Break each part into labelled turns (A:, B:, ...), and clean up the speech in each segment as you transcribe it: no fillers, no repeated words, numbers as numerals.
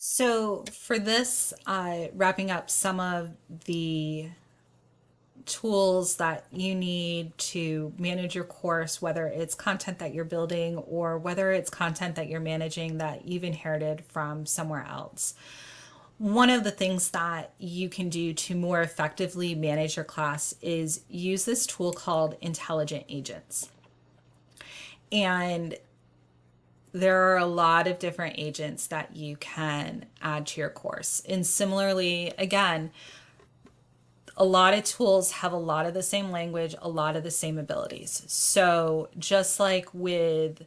A: So for this, wrapping up some of the tools that you need to manage your course, whether it's content that you're building or whether it's content that you're managing that you've inherited from somewhere else. One of the things that you can do to more effectively manage your class is use this tool called Intelligent Agents. And there are a lot of different agents that you can add to your course. And similarly, again, a lot of tools have a lot of the same language, a lot of the same abilities. So just like with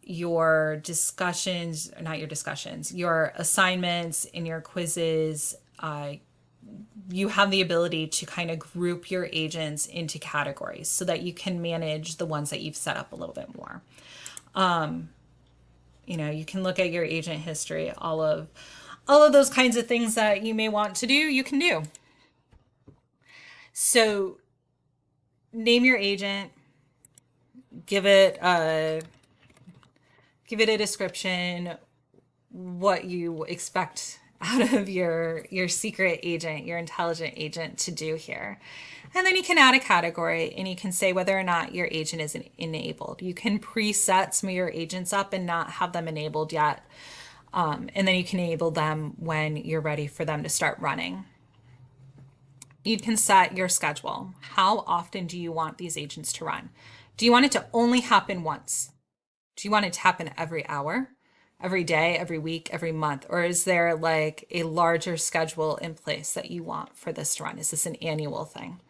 A: your discussions, not your discussions, your assignments and your quizzes, you have the ability to kind of group your agents into categories so that you can manage the ones that you've set up a little bit more. You can look at your agent history, all of those kinds of things that you may want to do, you can do. So name your agent, give it a description, what you expect out of your secret agent, your intelligent agent to do here. And then you can add a category and you can say whether or not your agent is enabled. You can preset some of your agents up and not have them enabled yet. And then you can enable them when you're ready for them to start running. You can set your schedule. How often do you want these agents to run? Do you want it to only happen once? Do you want it to happen every hour, every day, every week, every month? Or is there like a larger schedule in place that you want for this to run? Is this an annual thing?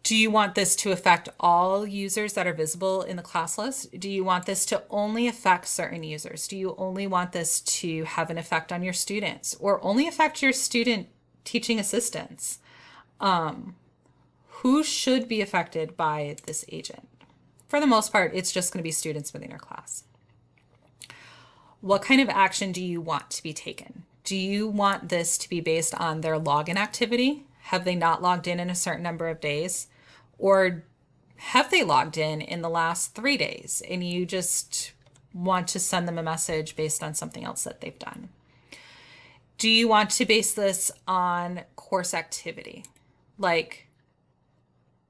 A: Do you want this to affect all users that are visible in the class list? Do you want this to only affect certain users? Do you only want this to have an effect on your students or only affect your student teaching assistants? Who should be affected by this agent? For the most part, it's just going to be students within your class. What kind of action do you want to be taken? Do you want this to be based on their login activity? Have they not logged in a certain number of days? Or have they logged in the last 3 days and you just want to send them a message based on something else that they've done? Do you want to base this on course activity? Like,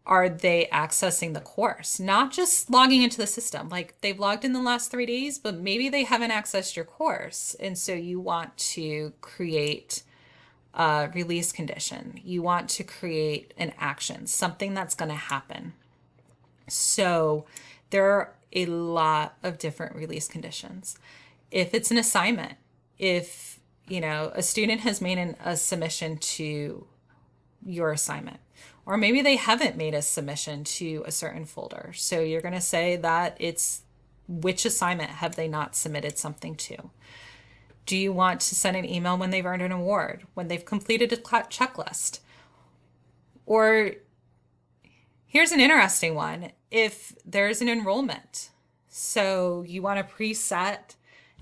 A: are they accessing the course? Not just logging into the system. Like they've logged in the last 3 days, but maybe they haven't accessed your course. And so you want to create a release condition. You want to create an action, something that's going to happen. So there are a lot of different release conditions. If it's an assignment, if a student has made a submission to your assignment, or maybe they haven't made a submission to a certain folder. So you're going to say that it's which assignment have they not submitted something to? Do you want to send an email when they've earned an award, when they've completed a checklist? Or here's an interesting one. If there's an enrollment, so you want to preset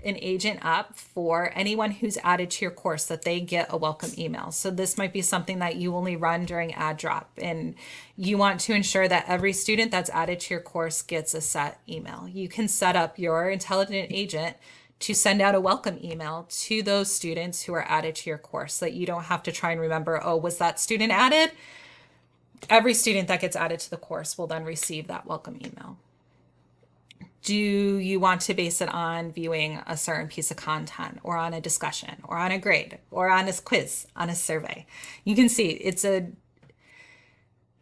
A: an agent up for anyone who's added to your course that they get a welcome email. So this might be something that you only run during ad drop, and you want to ensure that every student that's added to your course gets a set email. You can set up your intelligent agent to send out a welcome email to those students who are added to your course so that you don't have to try and remember, oh, was that student added? Every student that gets added to the course will then receive that welcome email. Do you want to base it on viewing a certain piece of content or on a discussion or on a grade or on a quiz, on a survey? You can see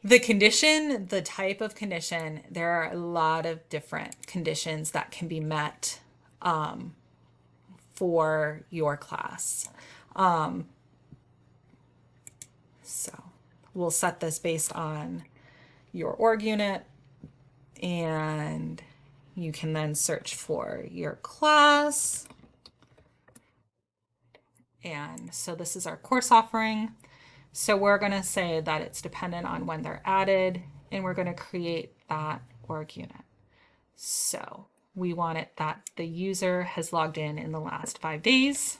A: the condition, the type of condition, there are a lot of different conditions that can be met for your class. So we'll set this based on your org unit, and you can then search for your class. And so this is our course offering. So we're going to say that it's dependent on when they're added, and we're going to create that org unit. So we want it that the user has logged in the last 5 days.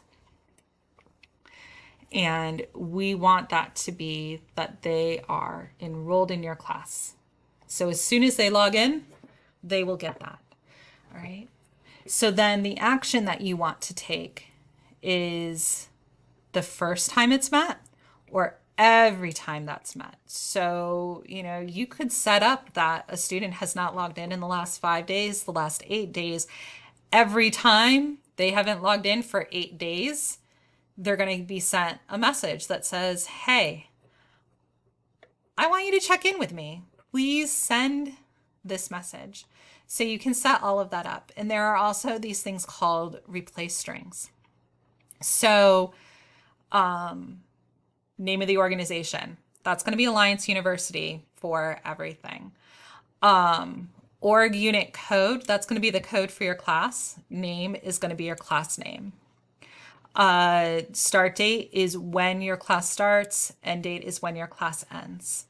A: And we want that to be that they are enrolled in your class. So as soon as they log in, they will get that. All right. So then the action that you want to take is the first time it's met or every time that's met. So, you could set up that a student has not logged in the last 5 days, the last 8 days. Every time they haven't logged in for 8 days, they're going to be sent a message that says, hey, I want you to check in with me. Please send this message. So you can set all of that up. And there are also these things called replace strings. So, name of the organization, that's going to be Alliance University for everything. Org unit code, that's going to be the code for your class. Name is going to be your class name. Start date is when your class starts, end date is when your class ends.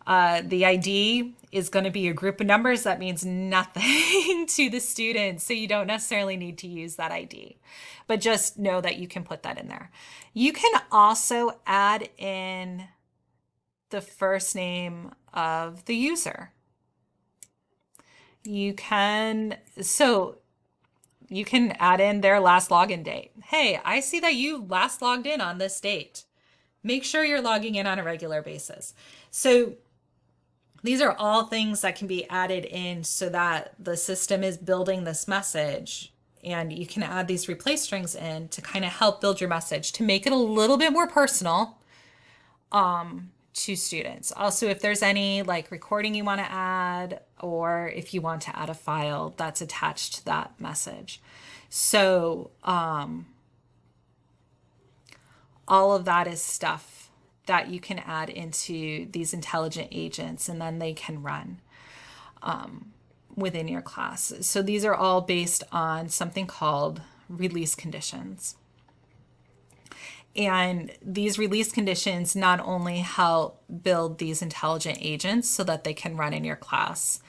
A: The ID is going to be a group of numbers that means nothing to the students, so you don't necessarily need to use that ID, but just know that you can put that in there. You can also add in the first name of the user. You can add in their last login date. Hey, I see that you last logged in on this date. Make sure you're logging in on a regular basis. So these are all things that can be added in so that the system is building this message, and you can add these replace strings in to kind of help build your message to make it a little bit more personal to students. Also, if there's any like recording you want to add, or if you want to add a file that's attached to that message. So all of that is stuff that you can add into these intelligent agents, and then they can run within your class. So these are all based on something called release conditions. And these release conditions not only help build these intelligent agents so that they can run in your class,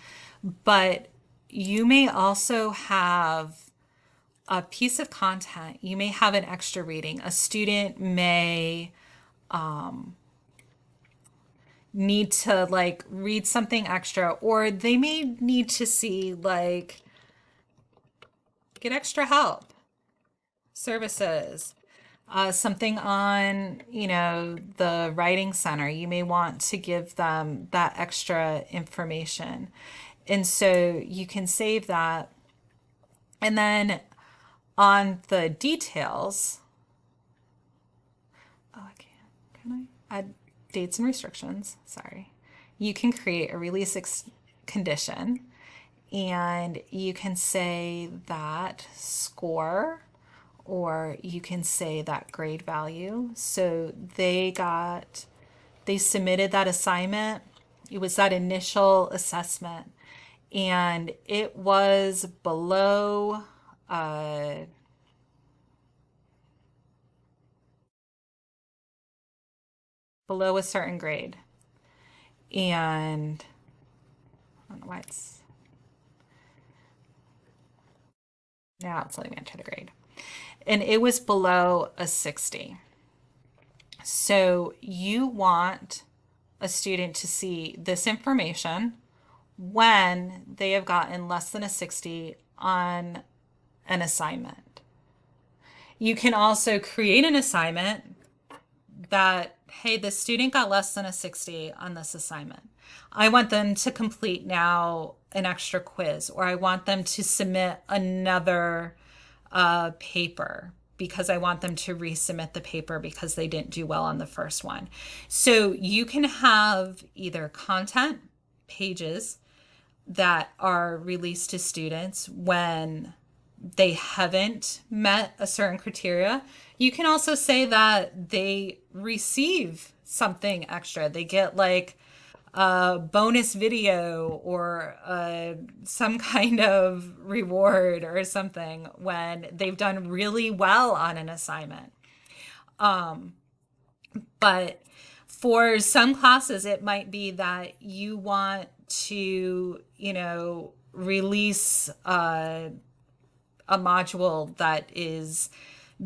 A: but you may also have a piece of content. You may have an extra reading. A student may need to like read something extra, or they may need to see like get extra help services. Something on, the writing center, you may want to give them that extra information. And so you can save that. And then on the details, can I add dates and restrictions? Sorry. You can create a release condition, and you can say that score, or you can say that grade value. So they submitted that assignment. It was that initial assessment, and it was below below a certain grade. And I don't know why now it's letting me enter the grade. And it was below a 60. So you want a student to see this information when they have gotten less than a 60 on an assignment. You can also create an assignment that, hey, the student got less than a 60 on this assignment. I want them to complete now an extra quiz, or I want them to submit another paper because I want them to resubmit the paper because they didn't do well on the first one. So you can have either content pages that are released to students when they haven't met a certain criteria. You can also say that they receive something extra. They get like a bonus video or some kind of reward or something when they've done really well on an assignment. But for some classes, it might be that you want to, release a module that is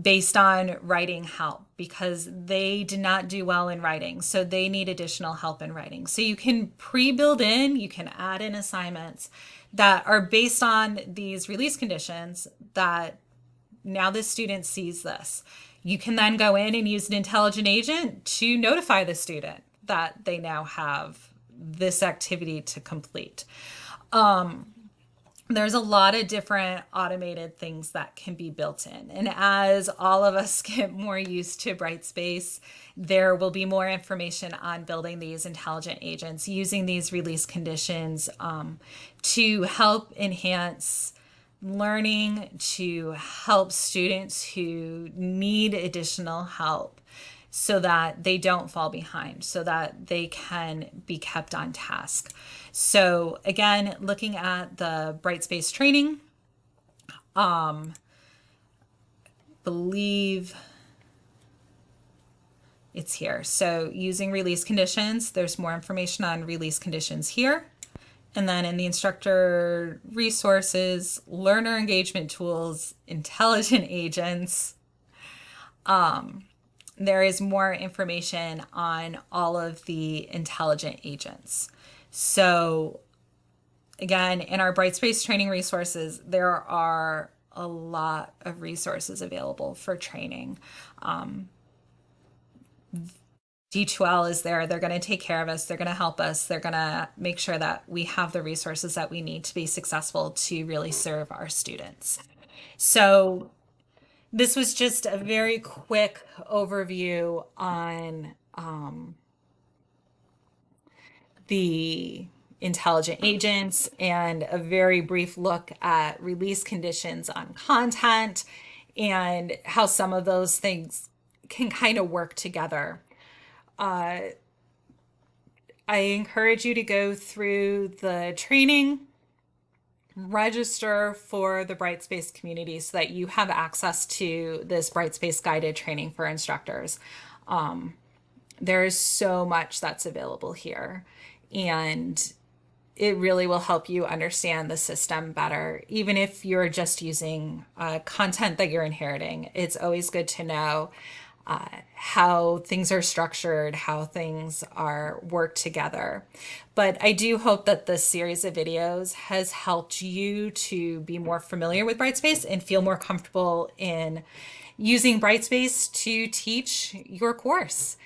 A: based on writing help because they did not do well in writing. So they need additional help in writing. So you can pre-build in, you can add in assignments that are based on these release conditions that now the student sees this. You can then go in and use an intelligent agent to notify the student that they now have this activity to complete. There's a lot of different automated things that can be built in. And as all of us get more used to Brightspace, there will be more information on building these intelligent agents, using these release conditions to help enhance learning, to help students who need additional help so that they don't fall behind, so that they can be kept on task. So again, looking at the Brightspace training, believe it's here. So using release conditions, there's more information on release conditions here. And then in the instructor resources, learner engagement tools, intelligent agents, there is more information on all of the intelligent agents. So again, in our Brightspace training resources, there are a lot of resources available for training. D2L is there. They're going to take care of us. They're going to help us. They're going to make sure that we have the resources that we need to be successful to really serve our students. So this was just a very quick overview on the intelligent agents and a very brief look at release conditions on content and how some of those things can kind of work together. I encourage you to go through the training, register for the Brightspace community so that you have access to this Brightspace guided training for instructors. There is so much that's available here, and it really will help you understand the system better. Even if you're just using content that you're inheriting, it's always good to know how things are structured, how things are worked together. But I do hope that this series of videos has helped you to be more familiar with Brightspace and feel more comfortable in using Brightspace to teach your course.